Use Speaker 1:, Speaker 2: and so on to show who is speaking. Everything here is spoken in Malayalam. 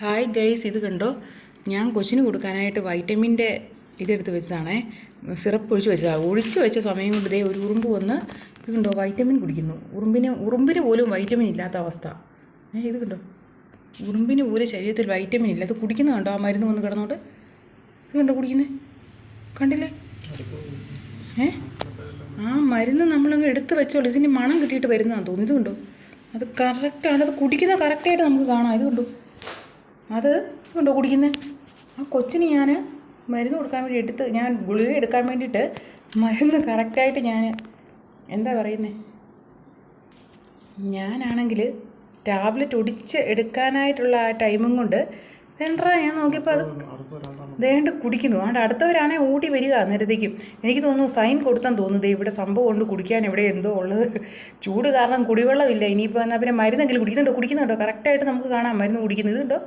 Speaker 1: ഹായ് ഗൈസ്, ഇത് കണ്ടോ? ഞാൻ കൊച്ചിന് കൊടുക്കാനായിട്ട് വൈറ്റമിൻ്റെ ഇതെടുത്ത് വെച്ചതാണേ. സിറപ്പ് ഒഴിച്ച് വെച്ചതാണ്. ഒഴിച്ച് വെച്ച സമയം കൊണ്ട് ഇതേ ഒരു ഉറുമ്പ് വന്ന് ഇത് കണ്ടോ വൈറ്റമിൻ കുടിക്കുന്നു. ഉറുമ്പിന് പോലും വൈറ്റമിൻ ഇല്ലാത്ത അവസ്ഥ. ഇത് കണ്ടോ, ഉറുമ്പിന് പോലും ശരീരത്തിൽ വൈറ്റമിൻ ഇല്ല. അത് കുടിക്കുന്ന കണ്ടോ? ആ മരുന്ന് വന്ന് കിടന്നോണ്ട് ഇത് കണ്ടോ കുടിക്കുന്നത്, കണ്ടില്ലേ? ആ മരുന്ന് നമ്മളങ്ങ് എടുത്ത് വെച്ചോളൂ. ഇതിന് മണം കിട്ടിയിട്ട് വരുന്നതാണെന്ന് തോന്നുന്നു. ഇത് കണ്ടോ, അത് കറക്റ്റാണ്. അത് കുടിക്കുന്ന കറക്റ്റായിട്ട് നമുക്ക് കാണാം. ഇത് കണ്ടോ, അത് കണ്ടോ കുടിക്കുന്നത്. ആ കൊച്ചിന് ഞാൻ മരുന്ന് കൊടുക്കാൻ വേണ്ടി ഞാൻ ഗുളിക എടുക്കാൻ വേണ്ടിയിട്ട് മരുന്ന് കറക്റ്റായിട്ട് ഞാൻ എന്താ പറയുന്നത്, ഞാനാണെങ്കിൽ ടാബ്ലറ്റ് ഒടിച്ച് എടുക്കാനായിട്ടുള്ള ആ ടൈമും കൊണ്ട് വേണ്ട ഞാൻ നോക്കിയപ്പോൾ അത് ദേണ്ട് കുടിക്കുന്നു. അതുകൊണ്ട് അടുത്തവരാണെങ്കിൽ ഓടി വരിക അന്നേരത്തേക്കും. എനിക്ക് തോന്നുന്നു സൈൻ കൊടുത്താൻ തോന്നുന്നത് ഇവിടെ സംഭവം കൊണ്ട് കുടിക്കാൻ ഇവിടെ എന്തോ ഉള്ളത്. ചൂട് കാരണം കുടിവെള്ളമില്ല. ഇനിയിപ്പോൾ എന്നാൽ പിന്നെ മരുന്നെങ്കിലും കുടിക്കുന്നുണ്ടോ കറക്റ്റായിട്ട് നമുക്ക് കാണാം മരുന്ന് കുടിക്കുന്നത്. ഇതുണ്ടോ?